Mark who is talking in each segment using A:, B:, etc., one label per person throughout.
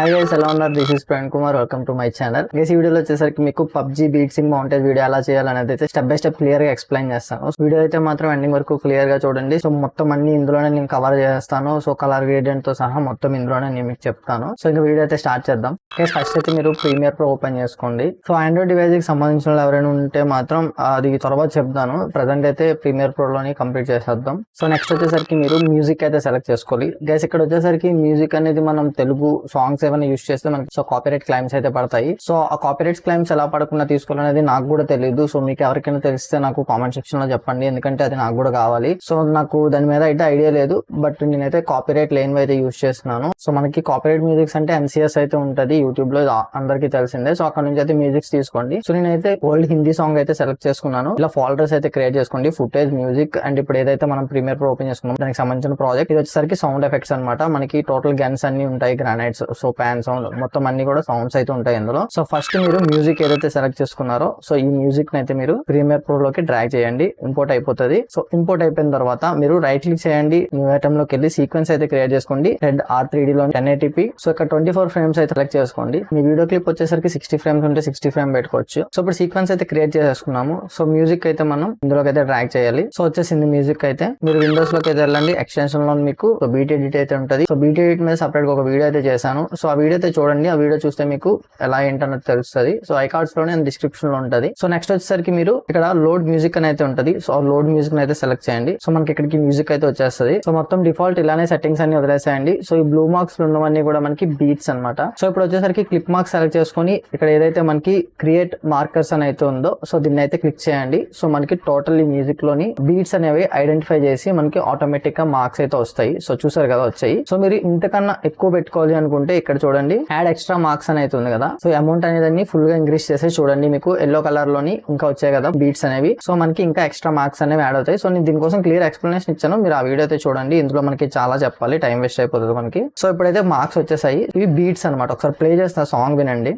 A: Hi guys, ఎలా ఉన్నారు? This is Praveen Kumar, welcome to my channel. ఈ వీడియోలో వచ్చేసరికి మీకు పబ్జీ బీట్సింగ్ మౌంటేజ్ వీడియో ఎలా చేయాలనేది అయితే స్టెప్ బై స్టెప్ క్లియర్ గా ఎక్స్ప్లెయిన్ చేస్తాను. వీడియో అయితే మాత్రం ఎండింగ్ వరకు క్లియర్ గా చూడండి. సో మొత్తం అన్ని ఇందులోనే నేను కవర్ చేస్తాను. సో కలర్ గ్రేడియంట్ తో సహా మొత్తం ఇందులోనే నేను మీకు చెప్తాను. సో ఇంకా వీడియో అయితే స్టార్ట్ చేద్దాం. ఫస్ట్ అయితే మీరు ప్రీమియర్ ప్రో ఓపెన్ చేసుకోండి. సో ఆండ్రాయిడ్ డివైస్ కి సంబంధించిన ఎవరైనా ఉంటే మాత్రం అది త్వరగా చెప్తాను. ప్రెసెంట్ అయితే ప్రీమియర్ ప్రో లోని కంప్లీట్ చేసేద్దాం. సో నెక్స్ట్ వచ్చేసరికి మీరు మ్యూజిక్ అయితే సెలెక్ట్ చేసుకోవాలి. గైస్ ఇక్కడ వచ్చేసరికి మ్యూజిక్ అనేది మనం తెలుగు సాంగ్స్ ఏమైనా యూస్ చేస్తే మనకి సో కాపీరైట్ క్లైమ్స్ అయితే పడతాయి. సో ఆ కాపీరైట్ క్లైమ్స్ ఎలా పడకుండా తీసుకోవాలనేది నాకు కూడా తెలియదు. సో మీకు ఎవరికైనా తెలిస్తే నాకు కామెంట్ సెక్షన్ లో చెప్పండి, ఎందుకంటే అది నాకు కూడా కావాలి. సో నాకు దాని మీద అయితే ఐడియా లేదు, బట్ నేనైతే కాపీరైట్ లేనివి అయితే యూస్ చేస్తున్నాను. సో మనకి కాపీరైట్ మ్యూజిక్స్ అంటే MCS అయితే ఉంటది యూట్యూబ్ లో, అందరికీ తెలిసిందే. సో అక్కడ నుంచి అయితే మ్యూజిక్స్ తీసుకోండి. సో నేనైతే ఓల్డ్ హిందీ సాంగ్ అయితే సెలెక్ట్ చేసుకున్నాను. ఇలా ఫోల్డర్స్ అయితే క్రియేట్ చేసుకోండి, ఫుటేజ్, మ్యూజిక్ అండ్ ఇప్పుడు ఏదైతే మనం ప్రీమియర్ ప్రో ఓపెన్ చేసుకున్నాం దానికి సంబంధించిన ప్రాజెక్ట్. ఇది వచ్చేసరికి సౌండ్ ఎఫెక్ట్స్ అనమాట. మనకి టోటల్ గన్స్ అన్ని ఉంటాయి, గ్రానైట్స్, సో ప్యాన్ సౌండ్, మొత్తం అన్ని కూడా సౌండ్స్ అయితే ఉంటాయి ఇందులో. సో ఫస్ట్ మీరు మ్యూజిక్ ఏదైతే సెలెక్ట్ చేసుకున్నారో సో ఈ మ్యూజిక్ అయితే మీరు ప్రీమియర్ ప్రో లోకి డ్రాగ్ చేయండి, ఇంపోర్ట్ అయిపోతుంది. సో ఇంపోర్ట్ అయిపోయిన తర్వాత మీరు రైట్ క్లిక్ చేయండి, న్యూ ఐటమ్ లోకి వెళ్ళి సీక్వెన్స్ అయితే క్రియేట్ చేసుకోండి. రెడ్ R3D లో 1080p. సో ఇక్కడ 24 ఫ్రేమ్స్ అయితే సెలెక్ట్ చేసుకోండి. మీ వీడియో క్లిప్ వచ్చేసరికి 60 ఫ్రేమ్స్ ఉంటే 60 ఫ్రేమ్ పెట్టుకోవచ్చు. సో ఇప్పుడు సీక్వెన్స్ అయితే క్రియేట్ చేసేసుకున్నాము. సో మ్యూజిక్ అయితే మనం ఇందులోకి అయితే డ్రాగ్ చేయాలి. సో వచ్చేసింది మ్యూజిక్ అయితే. మీరు విండోస్ లోకి అయితే వెళ్ళండి, ఎక్స్టెన్షన్ లో మీకు బీట్ ఎడిట్ అయితే ఉంటుంది. సో బీట్ ఎడిట్ మీద సపరేట్ గా ఒక వీడియో అయితే చేశాను. సో ఆ వీడియో అయితే చూడండి, ఆ వీడియో చూస్తే మీకు ఎలా ఏంటన్నది తెలుస్తుంది. సో ఐకార్డ్స్ లోనే డిస్క్రిప్షన్ లో ఉంటది. సో నెక్స్ట్ వచ్చేసరికి మీరు ఇక్కడ లోడ్ మ్యూజిక్ అని అయితే ఉంటది. సో లోడ్ మ్యూజిక్ అయితే సెలెక్ట్ చేయండి. సో మనకి ఇక్కడికి మ్యూజిక్ అయితే వచ్చేస్తుంది. సో మొత్తం డిఫాల్ట్ ఇలానే సెట్టింగ్స్ అన్ని వదిలేసేయండి. సో ఈ బ్లూ మార్క్స్ ఉన్నవన్నీ కూడా మనకి బీట్స్ అనమాట. సో ఇప్పుడు వచ్చేసరికి క్లిప్ మార్క్స్ సెలెక్ట్ చేసుకొని ఇక్కడ ఏదైతే మనకి క్రియేట్ మార్కర్స్ అని అయితే ఉందో సో దీన్ని అయితే క్లిక్ చేయండి. సో మనకి టోటల్ ఈ మ్యూజిక్ లోని బీట్స్ అనేవి ఐడెంటిఫై చేసి మనకి ఆటోమేటిక్ గా మార్క్స్ అయితే వస్తాయి. సో చూసారు కదా వచ్చాయి. సో మీరు ఇంతకన్నా ఎక్కువ పెట్టుకోవాలి అనుకుంటే ఇక్కడ చూడండి, యాడ్ ఎక్స్ట్రా మార్క్స్ అని అయితే ఉంది కదా. సో అమౌంట్ అనేది ఫుల్ గా ఇంక్రీజ్ చేసి చూడండి, మీకు ఎల్లో కలర్ లోని ఇంకా వచ్చాయి కదా బీట్స్ అనేవి. సో మనకి ఇంకా ఎక్స్ట్రా మార్క్స్ అనేవి యాడ్ అవుతాయి. సో నేను దీనికోసం క్లియర్ ఎక్స్ప్లెనేషన్ ఇచ్చాను, మీరు ఆ వీడియో అయితే చూడండి. ఇందులో మనకి చాలా చెప్పాలి, టైం వేస్ట్ అయిపోతుంది మనకి. సో ఇప్పుడైతే మార్క్స్ వచ్చేసాయి. ఇవి బీట్స్ అనమాట. ఒకసారి ప్లే చేస్తా, సాంగ్ వినండి.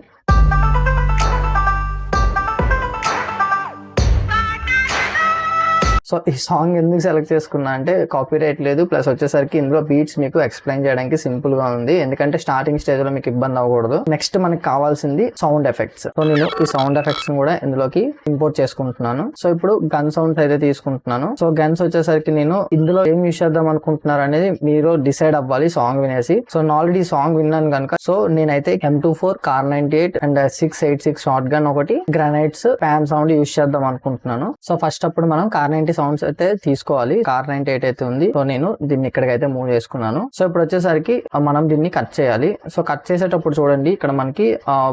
A: సో ఈ సాంగ్ ఎందుకు సెలెక్ట్ చేసుకున్నా అంటే కాపీరైట్ లేదు, ప్లస్ వచ్చేసరికి ఇందులో బీట్స్ మీకు ఎక్స్ప్లెయిన్ చేయడానికి సింపుల్ గా ఉంది, ఎందుకంటే స్టార్టింగ్ స్టేజ్ లో మీకు ఇబ్బంది అవ్వకూడదు. నెక్స్ట్ మనకి కావాల్సింది సౌండ్ ఎఫెక్ట్స్. సో నేను ఈ సౌండ్ ఎఫెక్ట్స్ కూడా ఇందులోకి ఇంపోర్ట్ చేసుకుంటున్నాను. సో ఇప్పుడు గన్ సౌండ్స్ అయితే తీసుకుంటున్నాను. సో గన్స్ వచ్చేసరికి నేను ఇందులో ఏం యూస్ చేద్దాం అనుకుంటున్నారు అనేది మీరు డిసైడ్ అవ్వాలి సాంగ్ వినేసి. సో నేను ఆల్రెడీ సాంగ్ విన్నాను కనుక సో నేనైతే M24 car 98 and 686 short gun ఒకటి, గ్రానైట్స్, ప్యాన్ సౌండ్ యూస్ చేద్దాం అనుకుంటున్నాను. సో ఫస్ట్ అప్పుడు మనం కార్ 90 సౌండ్స్ అయితే తీసుకోవాలి. కార్ 98 అయితే ఉంది. సో నేను దీన్ని ఇక్కడికైతే మూవ్ చేసుకున్నాను. సో ఇప్పుడు వచ్చేసరికి మనం దీన్ని కట్ చేయాలి. సో కట్ చేసేటప్పుడు చూడండి, ఇక్కడ మనకి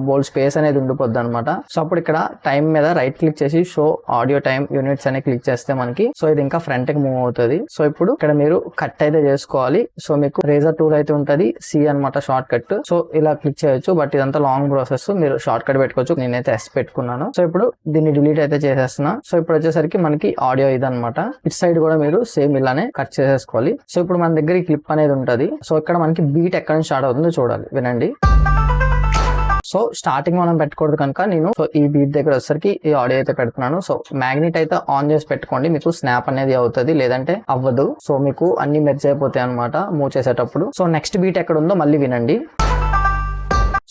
A: బోల్డ్ స్పేస్ అనేది ఉండిపోద్ది అనమాట. సో అప్పుడు ఇక్కడ టైం మీద రైట్ క్లిక్ చేసి షో ఆడియో టైం యూనిట్స్ అని క్లిక్ చేస్తే మనకి సో ఇది ఇంకా ఫ్రంట్ కి మూవ్ అవుతుంది. సో ఇప్పుడు ఇక్కడ మీరు కట్ అయితే చేసుకోవాలి. సో మీకు రేజర్ టూల్ అయితే ఉంటది, C అనమాట షార్ట్ కట్. సో ఇలా క్లిక్ చేయొచ్చు, బట్ ఇదంతా లాంగ్ ప్రాసెస్, మీరు షార్ట్ కట్ పెట్టుకోవచ్చు. నేనైతే S పెట్టుకున్నాను. సో ఇప్పుడు దీన్ని డిలీట్ అయితే చేసేస్తున్నా. సో ఇప్పుడు వచ్చేసరికి మనకి ఆడియో ఇది అనమాట. ఇటు సైడ్ కూడా మీరు సేమ్ ఇలానే కట్ చేసేసుకోవాలి. సో ఇప్పుడు మన దగ్గర ఈ క్లిప్ అనేది ఉంటది. సో ఇక్కడ మనకి బీట్ ఎక్కడ నుంచి స్టార్ట్ అవుతుందో చూడాలి, వినండి. సో స్టార్టింగ్ మనం పెట్టకూడదు కనుక నేను సో ఈ బీట్ దగ్గర వచ్చేసరికి ఈ ఆడియో అయితే పెడుతున్నాను. సో మ్యాగ్నెట్ అయితే ఆన్ చేసి పెట్టుకోండి, మీకు స్నాప్ అనేది అవుతుంది, లేదంటే అవ్వదు. సో మీకు అన్ని మెర్జ్ అయిపోతాయి అనమాట మూవ్ చేసేటప్పుడు. సో నెక్స్ట్ బీట్ ఎక్కడ ఉందో మళ్ళీ వినండి.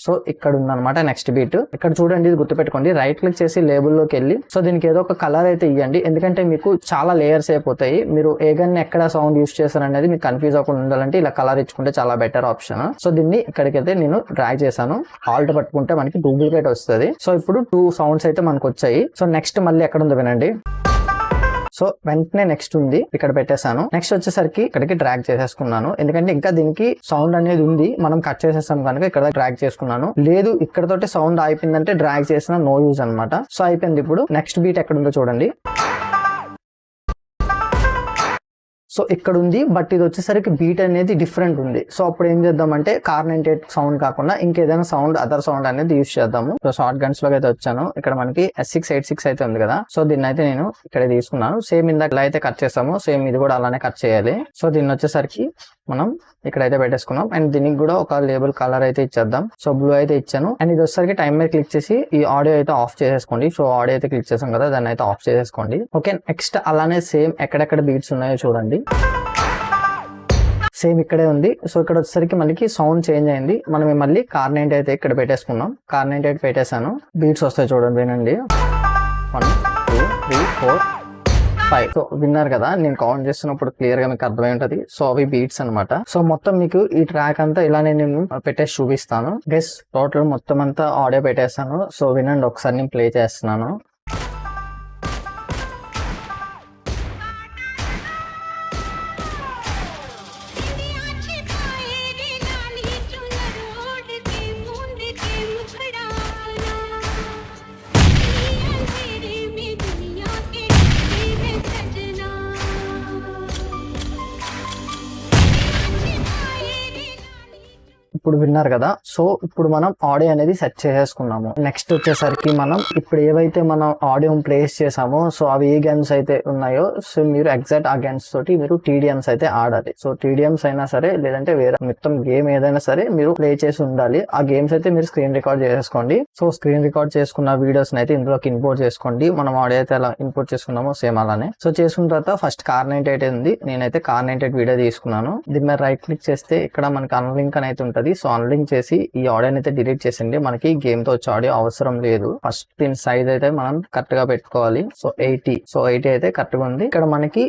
A: సో ఇక్కడ ఉందన్నమాట నెక్స్ట్ బీట్. ఇక్కడ చూడండి, ఇది గుర్తుపెట్టుకోండి, రైట్ క్లిక్ చేసి లేబుల్లోకి వెళ్ళి సో దీనికి ఏదో ఒక కలర్ అయితే ఇవ్వండి, ఎందుకంటే మీకు చాలా లేయర్స్ అయిపోతాయి. మీరు ఏ గన్ ఎక్కడ సౌండ్ యూస్ చేస్తారు అనేది మీకు కన్ఫ్యూజ్ అవ్వకుండా ఉండాలంటే ఇలా కలర్ ఇచ్చుకుంటే చాలా బెటర్ ఆప్షన్. సో దీన్ని ఇక్కడికైతే నేను డ్రాగ్ చేశాను. ఆల్ట్ పట్టుకుంటే మనకి డూప్లికేట్ వస్తుంది. సో ఇప్పుడు 2 సౌండ్స్ అయితే మనకు వచ్చాయి. సో నెక్స్ట్ మళ్ళీ ఎక్కడ ఉందో వినండి. సో వెంటనే నెక్స్ట్ ఉంది, ఇక్కడ పెట్టేశాను. నెక్స్ట్ వచ్చేసరికి ఇక్కడికి డ్రాగ్ చేసేసుకున్నాను, ఎందుకంటే ఇంకా దీనికి సౌండ్ అనేది ఉంది, మనం కట్ చేసేస్తాం కనుక ఇక్కడ డ్రాగ్ చేసుకున్నాను. లేదు ఇక్కడతోటి సౌండ్ అయిపోయిందంటే డ్రాగ్ చేసిన నో యూజ్ అనమాట. సో అయిపోయింది. ఇప్పుడు నెక్స్ట్ బీట్ ఎక్కడ ఉందో చూడండి. సో ఇక్కడ ఉంది, బట్ ఇది వచ్చేసరికి బీట్ అనేది డిఫరెంట్ ఉంది. సో అప్పుడు ఏం చేద్దామంటే కార్ 98 సౌండ్ కాకుండా ఇంకేదైనా సౌండ్, అదర్ సౌండ్ అనేది యూస్ చేద్దాము. సో షార్ట్ గన్స్ లోకి అయితే వచ్చాను. ఇక్కడ మనకి S686 అయితే ఉంది కదా. సో దీన్ని అయితే నేను ఇక్కడ తీసుకున్నాను. సేమ్ ఇందాక ఎలా అయితే కట్ చేస్తామో సేమ్ ఇది కూడా అలానే కట్ చేయాలి. సో దీన్ని వచ్చేసరికి మనం ఇక్కడైతే పెట్టేసుకున్నాం. అండ్ దీనికి కూడా ఒక లేబుల్ కలర్ అయితే ఇచ్చేద్దాం. సో బ్లూ అయితే ఇచ్చాను. అండ్ ఇది వచ్చేసరికి టైం మీద క్లిక్ చేసి ఈ ఆడియో అయితే ఆఫ్ చేసేసుకోండి. సో ఆడియో అయితే క్లిక్ చేసాం కదా, దాన్ని అయితే ఆఫ్ చేసేసుకోండి. ఓకే, నెక్స్ట్ అలానే సేమ్ ఎక్కడెక్కడ బీట్స్ ఉన్నాయో చూడండి. సేమ్ ఇక్కడే ఉంది. సో ఇక్కడ వచ్చేసరికి మనకి సౌండ్ చేంజ్ అయింది. మనం మళ్ళీ కార్ 98 అయితే ఇక్కడ పెట్టేసుకున్నాం. కార్ 98 పెట్టేశాను. బీట్స్ వస్తాయి చూడండి, వినండి. 1 2 3 4 5. సో విన్నారు కదా, నేను కౌంట్ చేస్తున్నప్పుడు క్లియర్ గా మీకు అర్థమై ఉంటది. సో అవి బీట్స్ అనమాట. సో మొత్తం మీకు ఈ ట్రాక్ అంతా ఇలానే నేను పెట్టేసి చూపిస్తాను. గెస్ టోటల్ మొత్తం అంతా ఆడియో పెట్టేస్తాను. సో వినండి ఒకసారి, నేను ప్లే చేస్తున్నాను. ఇప్పుడు విన్నారు కదా. సో ఇప్పుడు మనం ఆడియో అనేది సెట్ చేసేసుకున్నాము. నెక్స్ట్ వచ్చేసరికి మనం ఇప్పుడు ఏవైతే మనం ఆడియో ప్లేస్ చేసామో, సో అవి ఏ గేమ్స్ అయితే ఉన్నాయో, సో మీరు ఎగ్జాక్ట్ ఆ గేమ్స్ తోటి మీరు TDMs అయితే ఆడాలి. సో TDMs అయినా సరే, లేదంటే వేరే మొత్తం గేమ్ ఏదైనా సరే మీరు ప్లే చేసి ఉండాలి. ఆ గేమ్స్ అయితే మీరు స్క్రీన్ రికార్డ్ చేసేసుకోండి. సో స్క్రీన్ రికార్డ్ చేసుకున్న వీడియోస్ అయితే ఇందులోకి ఇంపోర్ట్ చేసుకోండి. మనం ఆడియో అయితే ఎలా ఇంపోర్ట్ చేసుకున్నామో సేమ్ అలానే. సో చేసుకున్న తర్వాత ఫస్ట్ కార్ 98 ఉంది. నేనైతే కార్ 98 వీడియో తీసుకున్నాను. దీని మీద రైట్ క్లిక్ చేస్తే ఇక్కడ మనకి అన్లింక్ అని అయితే ఉంటుంది. సో అన్లింక్ చేసి ఈ ఆడియోని అయితే డిలీట్ చేసింది. మనకి గేమ్ తో వచ్చే ఆడియో అవసరం లేదు. ఫస్ట్ దీని సైజ్ అయితే మనం కరెక్ట్ గా పెట్టుకోవాలి. సో 80 అయితే కరెక్ట్ గా ఉంది. ఇక్కడ మనకి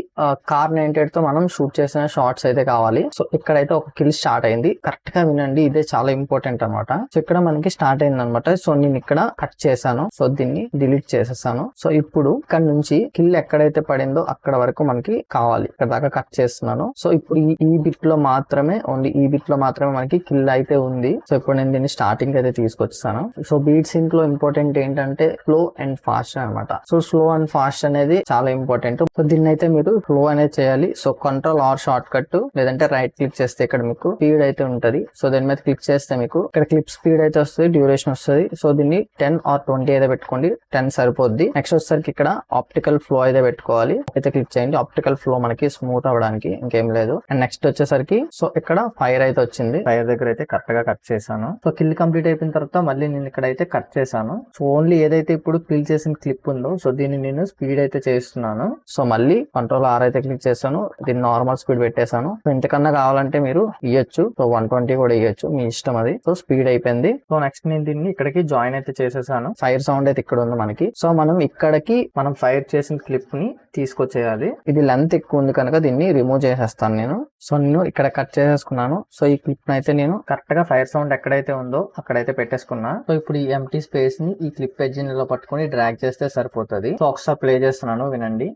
A: కార్ 98 తో మనం షూట్ చేసిన షార్ట్స్ అయితే కావాలి. సో ఇక్కడైతే ఒక కిల్ స్టార్ట్ అయింది. కరెక్ట్ గా వినండి, ఇదే చాలా ఇంపార్టెంట్ అనమాట. సో ఇక్కడ మనకి స్టార్ట్ అయింది అనమాట. సో నేను ఇక్కడ కట్ చేశాను. సో దీన్ని డిలీట్ చేసేసాను. సో ఇప్పుడు ఇక్కడ నుంచి కిల్ ఎక్కడైతే పడిందో అక్కడ వరకు మనకి కావాలి. ఇక్కడ దాకా కట్ చేస్తున్నాను. సో ఇప్పుడు ఈ బిట్ లో మాత్రమే, ఓన్లీ ఈ బిట్ లో మాత్రమే మనకి కిల్ అయితే ఉంది. సో ఇప్పుడు నేను దీన్ని స్టార్టింగ్ అయితే తీసుకొచ్చాను. సో బీట్ సింక్ లో ఇంపార్టెంట్ ఏంటంటే స్లో అండ్ ఫాస్ట్ అనమాట. సో స్లో అండ్ ఫాస్ట్ అనేది చాలా ఇంపార్టెంట్. సో దీన్ని అయితే మీరు స్లో అనేది చేయాలి. సో Ctrl+R షార్ట్ కట్, లేదంటే రైట్ క్లిక్ చేస్తే ఇక్కడ మీకు స్పీడ్ అయితే ఉంటది. సో దీని మీద క్లిక్ చేస్తే మీకు ఇక్కడ క్లిప్ స్పీడ్ అయితే వస్తుంది, డ్యూరేషన్ వస్తుంది. సో దీన్ని 10 or 20 అయితే పెట్టుకోండి. 10 సరిపోద్ది. నెక్స్ట్ వచ్చేసరికి ఇక్కడ ఆప్టికల్ ఫ్లో అయితే పెట్టుకోవాలి. అయితే క్లిక్ చేయండి. ఆప్టికల్ ఫ్లో మనకి స్మూత్ అవడానికి, ఇంకేం లేదు. అండ్ నెక్స్ట్ వచ్చేసరికి సో ఇక్కడ ఫైర్ అయితే వచ్చింది. ఫైర్ దగ్గర అయితే కరెక్ట్ గా కట్ చేశాను. సో కిల్ కంప్లీట్ అయిపోయిన తర్వాత మళ్ళీ నేను ఇక్కడ అయితే కట్ చేశాను. సో ఓన్లీ ఏదైతే ఇప్పుడు ఫిల్ చేసిన క్లిప్ ఉందో, సో దీన్ని నేను స్పీడ్ అయితే చేస్తున్నాను. సో మళ్ళీ Ctrl+R అయితే క్లిక్ చేశాను. దీన్ని నార్మల్ స్పీడ్ పెట్టేశాను. సో ఇంతకన్నా కావాలంటే మీరు ఇయ్యొచ్చు. సో 120 కూడా ఇయ్యొచ్చు, మీ ఇష్టం అది. సో స్పీడ్ అయిపోయింది. సో నెక్స్ట్ నేను దీన్ని ఇక్కడికి జాయిన్ అయితే చేసేసాను. ఫైర్ సౌండ్ అయితే ఇక్కడ ఉంది మనకి. సో మనం ఇక్కడికి మనం ఫైర్ చేసిన క్లిప్ ని తీసుకొచ్చేయాలి. ఇది లెంత్ ఎక్కువ ఉంది కనుక దీన్ని రిమూవ్ చేసేస్తాను నేను. సో నేను ఇక్కడ కట్ చేసేసుకున్నాను. సో ఈ క్లిప్ అయితే నేను కరెక్ట్ గా ఫైర్ సౌండ్ ఎక్కడైతే ఉందో అక్కడైతే పెట్టేసుకున్నా. సో ఇప్పుడు ఈ ఎంటీ స్పేస్ ని ఈ క్లిప్ ఎడ్జ్ లో పట్టుకొని డ్రాగ్ చేస్తే సరిపోతుంది. సో ఒకసారి ప్లే చేస్తున్నాను, వినండి.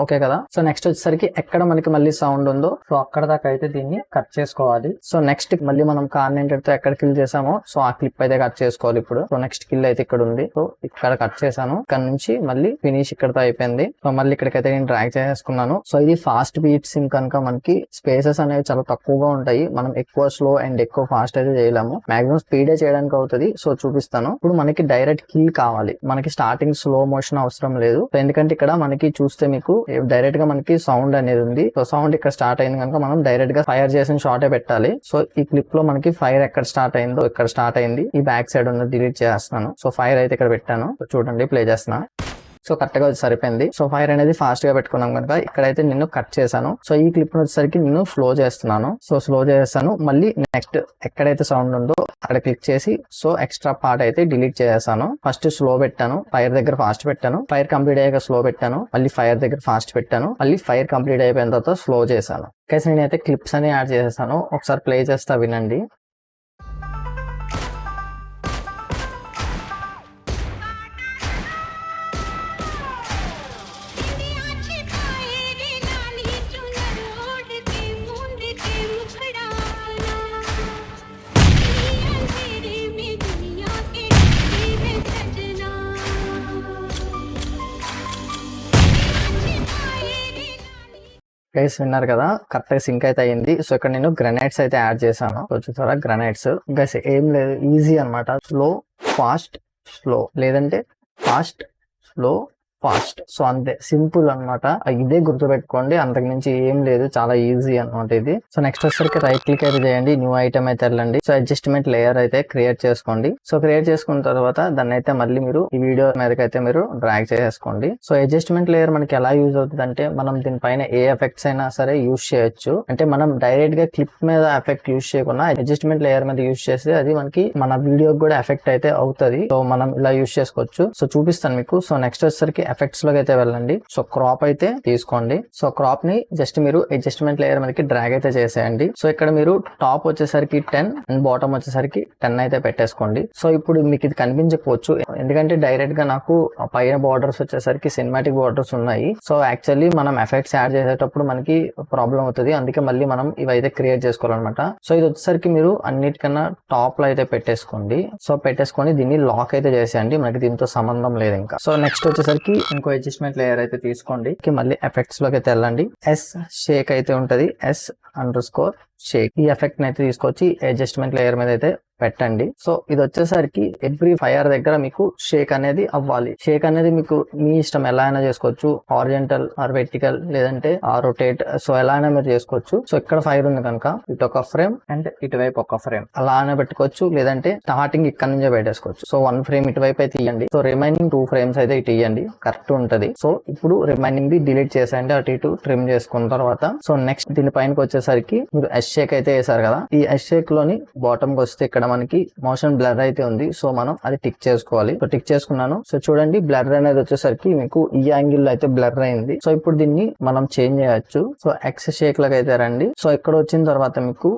A: ఓకే కదా. సో నెక్స్ట్ వచ్చేసరికి ఎక్కడ మనకి మళ్ళీ సౌండ్ ఉందో, సో అక్కడ దాకా అయితే దీన్ని కట్ చేసుకోవాలి. సో నెక్స్ట్ మళ్ళీ మనం కార్ 98 తో ఎక్కడ కిల్ చేసామో, సో ఆ క్లిప్ అయితే కట్ చేసుకోవాలి ఇప్పుడు. సో నెక్స్ట్ కిల్ అయితే ఇక్కడ ఉంది. సో ఇక్కడ కట్ చేశాను. ఇక్కడ నుంచి మళ్ళీ ఫినిష్ ఇక్కడతో అయిపోయింది. సో మళ్ళీ ఇక్కడికైతే నేను డ్రాగ్ చేసుకున్నాను. సో ఇది ఫాస్ట్ బీట్ సింక్ కనుక మనకి స్పేసెస్ అనేవి చాలా తక్కువగా ఉంటాయి. మనం ఎక్కువ స్లో అండ్ ఎక్కువ ఫాస్ట్ అయితే చేయలేము. మాక్సిమం స్పీడే చేయడానికి అవుతుంది. సో చూపిస్తాను. ఇప్పుడు మనకి డైరెక్ట్ కిల్ కావాలి. మనకి స్టార్టింగ్ స్లో మోషన్ అవసరం లేదు. సో ఎందుకంటే ఇక్కడ మనకి చూస్తే మీకు డైరెక్ట్ గా మనకి సౌండ్ అనేది ఉంది. సో సౌండ్ ఇక్కడ స్టార్ట్ అయింది కనుక మనం డైరెక్ట్ గా ఫైర్ చేసిన షాటే పెట్టాలి. సో ఈ క్లిప్ లో మనకి ఫైర్ ఎక్కడ స్టార్ట్ అయిందో ఇక్కడ స్టార్ట్ అయింది. ఈ బ్యాక్ సైడ్ ఉన్నది డిలీట్ చేస్తున్నాను. సో ఫైర్ అయితే ఇక్కడ పెట్టాను. చూడండి, ప్లే చేస్తున్నా. సో కరెక్ట్ గా సరిపోయింది. సో ఫైర్ అనేది ఫాస్ట్ గా పెట్టుకున్నాం కనుక ఇక్కడైతే నేను కట్ చేశాను. సో ఈ క్లిప్ వచ్చేసరికి నేను స్లో చేస్తున్నాను. సో స్లో చేస్తాను. మళ్ళీ నెక్స్ట్ ఎక్కడైతే సౌండ్ ఉందో అక్కడ క్లిక్ చేసి సో ఎక్స్ట్రా పార్ట్ అయితే డిలీట్ చేశాను. ఫస్ట్ స్లో పెట్టాను, ఫైర్ దగ్గర ఫాస్ట్ పెట్టాను, ఫైర్ కంప్లీట్ అయ్యాక స్లో పెట్టాను, మళ్ళీ ఫైర్ దగ్గర ఫాస్ట్ పెట్టాను, మళ్ళీ ఫైర్ కంప్లీట్ అయిపోయిన తర్వాత స్లో చేశాను. కేసు నేనైతే క్లిప్స్ అని యాడ్ చేసేసాను. ఒకసారి ప్లే చేస్తా, వినండి. గైస్ విన్నారు కదా, కరెక్ట్ గా సింక్ అయితే అయ్యింది. సో ఇక్కడ నేను గ్రెనైడ్స్ అయితే యాడ్ చేశాను. చూసారా గ్రెనైడ్స్. గైస్ ఏం లేదు, ఈజీ అనమాట. స్లో ఫాస్ట్ స్లో, లేదంటే ఫాస్ట్ స్లో ఫాస్ట్. సో అంతే, సింపుల్ అన్నమాట. ఇదే గుర్తుపెట్టుకోండి, అంతకుమించి ఏం లేదు, చాలా ఈజీ అన్నమాట ఇది. సో నెక్స్ట్ వచ్చేసరికి రైట్ క్లిక్ అయితే చేయండి, న్యూ ఐటమ్ అయితే వెళ్ళండి. సో అడ్జస్ట్మెంట్ లేయర్ అయితే క్రియేట్ చేసుకోండి. సో క్రియేట్ చేసుకున్న తర్వాత దాన్ని అయితే మళ్ళీ మీరు ఈ వీడియో మీదకి అయితే మీరు డ్రాగ్ చేసేసుకోండి. సో అడ్జస్ట్మెంట్ లేయర్ మనకి ఎలా యూజ్ అవుతుంది అంటే, మనం దీనిపైన ఏ ఎఫెక్ట్స్ అయినా సరే యూజ్ చేయొచ్చు. అంటే మనం డైరెక్ట్ గా క్లిప్ మీద ఎఫెక్ట్ యూజ్ చేయకుండా అడ్జస్ట్మెంట్ లేయర్ మీద యూజ్ చేస్తే అది మనకి మన వీడియో కూడా ఎఫెక్ట్ అయితే అవుతుంది. సో మనం ఇలా యూజ్ చేసుకోవచ్చు. సో చూపిస్తాను మీకు. సో నెక్స్ట్ వచ్చేసరికి ఎఫెక్ట్స్ లోకి అయితే వెళ్ళండి. సో క్రాప్ అయితే తీసుకోండి. సో క్రాప్ ని జస్ట్ మీరు అడ్జస్ట్మెంట్ లేయర్ మీదకి డ్రాగ్ అయితే చేసేయండి. సో ఇక్కడ మీరు టాప్ వచ్చేసరికి 10 అండ్ బాటమ్ వచ్చేసరికి 10 అయితే పెట్టేసుకోండి. సో ఇప్పుడు మీకు ఇది కనిపించకపోవచ్చు, ఎందుకంటే డైరెక్ట్ గా నాకు పైన బార్డర్స్ వచ్చేసరికి సినిమాటిక్ బార్డర్స్ ఉన్నాయి. సో యాక్చువల్లీ మనం ఎఫెక్ట్స్ యాడ్ చేసేటప్పుడు మనకి ప్రాబ్లం అవుతుంది, అందుకే మళ్ళీ మనం ఇవైతే క్రియేట్ చేసుకోవాలన్నమాట. సో ఇది వచ్చేసరికి మీరు అన్నిటికన్నా టాప్ లో అయితే పెట్టేసుకోండి. సో పెట్టేసుకొని దీన్ని లాక్ అయితే చేసేయండి, మనకి దీంతో సంబంధం లేదు ఇంకా. సో నెక్స్ట్ వచ్చేసరికి ఇంకో అడ్జస్ట్మెంట్ లేయర్ అయితే తీసుకోండి. మళ్ళీ ఎఫెక్ట్స్ లోకి అయితే వెళ్ళండి. ఎస్ షేక్ అయితే ఉంటది, S_షేక్. ఈ ఎఫెక్ట్ అయితే తీసుకొచ్చి అడ్జస్ట్మెంట్ లేయర్ మీద అయితే పెట్టండి. సో ఇది వచ్చేసరికి ఎవ్రీ ఫైర్ దగ్గర మీకు షేక్ అనేది అవ్వాలి. షేక్ అనేది మీకు మీ ఇష్టం, ఎలా అయినా చేసుకోవచ్చు, హారిజాంటల్ ఆర్ వెర్టికల్, లేదంటే రొటేట్. సో ఎలా అయినా మీరు చేసుకోవచ్చు. సో ఇక్కడ ఫైర్ ఉంది కనుక ఇటు ఒక ఫ్రేమ్ అండ్ ఇటువైపు ఒక ఫ్రేమ్ అలా అయినా పెట్టుకోవచ్చు, లేదంటే స్టార్టింగ్ ఇక్కడ నుంచే పెట్టేసుకోవచ్చు. సో 1 ఫ్రేమ్ ఇటువైపు అయితే ఇవ్వండి. సో రిమైనింగ్ 2 ఫ్రేమ్స్ అయితే ఇటు ఇవ్వండి, కరెక్ట్ ఉంటది. సో ఇప్పుడు రిమైనింగ్ ది డిలీట్ చేసేయండి, అటు ఇటు ట్రిమ్ చేసుకున్న తర్వాత. సో నెక్స్ట్ దీని పైనకి వచ్చేసరికి మీరు షేక్ అయితే వేసారు కదా, ఈ షేక్ లోని బాటమ్ కి వస్తే ఇక్కడ మనకి మోషన్ బ్లర్ అయితే ఉంది. సో మనం అది టిక్ చేసుకోవాలి. సో టిక్ చేసుకున్నాను. సో చూడండి, బ్లర్ అనేది వచ్చేసరికి మీకు ఈ యాంగిల్ లో అయితే బ్లర్ అయింది. సో ఇప్పుడు దీన్ని మనం చేంజ్ చేయొచ్చు. సో ఎక్స్ షేక్ లాగా అయితే రండి. సో ఇక్కడ వచ్చిన తర్వాత మీకు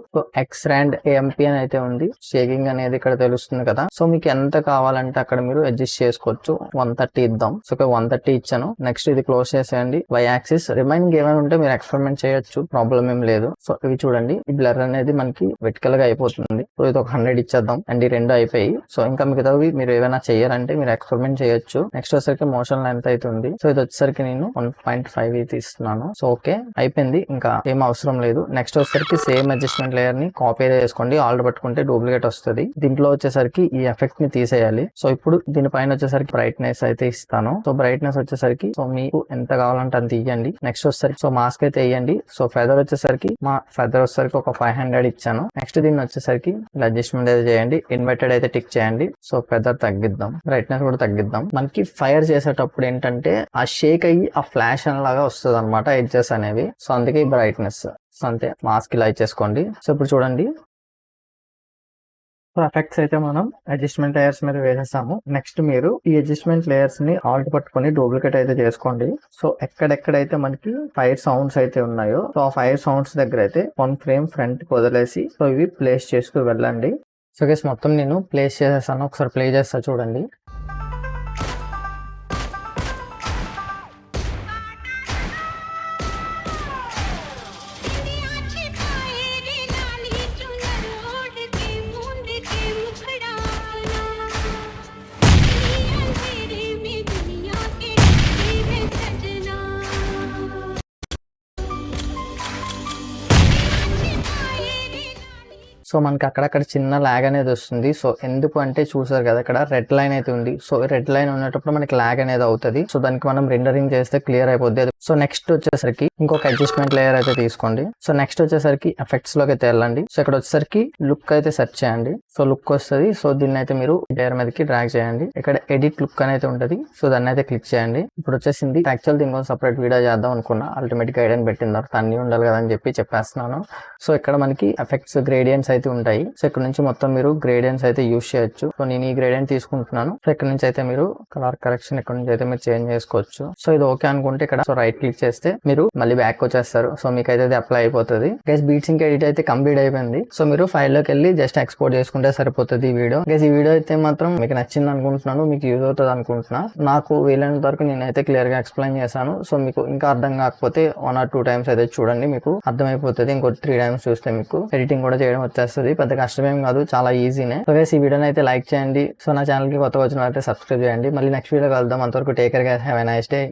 A: ఎక్స్ ర్యాండ్ AMP అని అయితే ఉంది, షేకింగ్ అనేది ఇక్కడ తెలుస్తుంది కదా. సో మీకు ఎంత కావాలంటే అక్కడ మీరు అడ్జస్ట్ చేసుకోవచ్చు. 130 ఇద్దాం. సో 130 ఇచ్చాను. నెక్స్ట్ ఇది క్లోజ్ చేసేయండి. Y యాక్సిస్ రిమైనింగ్ ఏమైనా ఉంటే మీరు ఎక్స్పెరిమెంట్ చేయొచ్చు, ప్రాబ్లం ఏం లేదు. సో ఇవి చూడండి, ఈ బ్లర్ అనేది మనకి వెర్టికల్ గా అయిపోతుంది. సో ఇది ఒక 100 ఇచ్చేద్దాం అండ్ ఈ 2 అయిపోయి. సో ఇంకా మిగతావి మీరు ఏమైనా చేయాలంటే మీరు ఎక్స్పెరిమెంట్ చేయొచ్చు. నెక్స్ట్ వచ్చేసరికి మోషన్ లెంత్ అయితే ఉంది. సో ఇది వచ్చేసరికి నేను 1.5 అయితే ఇస్తున్నాను. సో ఓకే అయిపోయింది, ఇంకా ఏం అవసరం లేదు. నెక్స్ట్ వచ్చేసరికి సేమ్ అడ్జస్ట్మెంట్ లేయర్ ని కాపీ చేసుకోండి. ఆల్ట్ పట్టుకుంటే డూప్లికేట్ వస్తుంది. దీంట్లో వచ్చేసరికి ఈ ఎఫెక్ట్ ని తీసేయాలి. సో ఇప్పుడు దీనిపైన వచ్చేసరికి బ్రైట్నెస్ అయితే ఇస్తాను. సో బ్రైట్నెస్ వచ్చేసరికి సో మీకు ఎంత కావాలంటే అంత ఇవ్వండి. నెక్స్ట్ వచ్చేసరికి సో మాస్క్ అయితే వేయండి. సో ఫెదర్ వచ్చేసరికి ఒక 500 ఇచ్చాను. నెక్స్ట్ దీన్ని వచ్చేసరికి ఇలా అడ్జస్ట్మెంట్ అయితే చేయండి. ఇన్వర్టెడ్ అయితే టిక్ చేయండి. సో ఫెదర్ తగ్గిద్దాం, బ్రైట్నెస్ కూడా తగ్గిద్దాం. మనకి ఫైర్ చేసేటప్పుడు ఏంటంటే ఆ షేక్ అయ్యి ఆ ఫ్లాష్ లాగా వస్తుంది అనమాట, ఎడ్జెస్ అనేవి. సో అందుకే ఈ బ్రైట్నెస్. సో అంతే, మాస్క్ ఇలా ఇచ్చేసుకోండి. సో ఇప్పుడు చూడండి, సో ఎఫెక్ట్స్ అయితే మనం అడ్జస్ట్మెంట్ లేయర్స్ మీద వేసేసాము. నెక్స్ట్ మీరు ఈ అడ్జస్ట్మెంట్ లేయర్స్ ని ఆల్ట్ పట్టుకొని డూప్లికేట్ అయితే చేసుకోండి. సో ఎక్కడెక్కడైతే మనకి ఫైర్ సౌండ్స్ అయితే ఉన్నాయో, సో ఆ ఫైర్ సౌండ్స్ దగ్గర అయితే 1 ఫ్రేమ్ ఫ్రంట్ వదిలేసి సో ఇవి ప్లేస్ చేస్తూ వెళ్ళండి. సో గైస్ మొత్తం నేను ప్లేస్ చేసేసాను, ఒకసారి ప్లే చేస్తా చూడండి. సో మనకి అక్కడక్కడ చిన్న ల్యాగ్ అనేది వస్తుంది. సో ఎందుకు అంటే చూసారు కదా, ఇక్కడ రెడ్ లైన్ అయితే ఉంది. సో రెడ్ లైన్ ఉన్నప్పుడు మనకి ల్యాగ్ అనేది అవుతుంది. సో దానికి మనం రెండరింగ్ చేస్తే క్లియర్ అయిపోద్ది. సో నెక్స్ట్ వచ్చేసరికి ఇంకొక అడ్జస్ట్మెంట్ లేయర్ అయితే తీసుకోండి. సో నెక్స్ట్ వచ్చేసరికి ఎఫెక్ట్స్ లోకి అయితే వెళ్ళండి. సో ఇక్కడ వచ్చేసరికి లుక్ అయితే సెర్చ్ చేయండి. సో లుక్ వస్తుంది. సో దీన్ని అయితే మీరు లేయర్ మీదకి డ్రాగ్ చేయండి. ఇక్కడ ఎడిట్ లుక్ అనేది ఉంటుంది. సో దాన్ని అయితే క్లిక్ చేయండి. ఇప్పుడు వచ్చేసింది. యాక్చువల్ దీనికోసం సపరేట్ వీడియో చేద్దాం అనుకున్నా, అల్టిమేట్ గా ఐడెన్ పెట్టిన తర్వాత అన్ని ఉండాలి కదా అని చెప్పేస్తున్నాను. సో ఇక్కడ మనకి ఎఫెక్ట్స్ గ్రేడియంట్స్ అయితే ఉంటాయి. సో ఇక్కడ నుంచి మొత్తం మీరు గ్రేడియంట్స్ అయితే యూజ్ చేయొచ్చు. సో నేను ఈ గ్రేడియంట్ తీసుకుంటున్నాను. సో ఇక్కడ నుంచి అయితే మీరు కలర్ కరెక్షన్ ఇక్కడ నుంచి అయితే మీరు చేంజ్ చేసుకోవచ్చు. సో ఇది ఓకే అనుకుంటే ఇక్కడ సో రైట్ క్లిక్ చేస్తే మీరు మళ్ళీ బ్యాక్ వచ్చేస్తారు. సో మీకు అయితే అప్లై అయిపోతుంది. గైస్ బీట్ సింక్ ఎడిట్ అయితే కంప్లీట్ అయిపోయింది. సో మీరు ఫైల్ లోకి వెళ్ళి జస్ట్ ఎక్స్పోర్ట్ చేసుకుంటే సరిపోతుంది ఈ వీడియో. గైస్ ఈ వీడియో అయితే మాత్రం మీకు నచ్చింది అనుకుంటున్నాను, మీకు యూజ్ అవుతుంది అనుకుంటున్నా. నాకు వీలైనంత వరకు నేనైతే క్లియర్ గా ఎక్స్ప్లెయిన్ చేశాను. సో మీకు ఇంకా అర్థం కాకపోతే 1 or 2 times అయితే చూడండి, మీకు అర్థమైపోతుంది. ఇంకో 3 times చూస్తే మీకు ఎడిటింగ్ కూడా చేయడం వచ్చేస్తుంది. పెద్ద కష్టమేం కాదు, చాలా ఈజీనే. సో గైస్ ఈ వీడియోని అయితే లైక్ చేయండి. సో నా ఛానల్ కి కొత్తగా వచ్చిన అయితే సబ్స్క్రైబ్ చేయండి. మళ్ళీ నెక్స్ట్ వీడియో కలుద్దాం. అంతవరకు take care guys, have a nice day.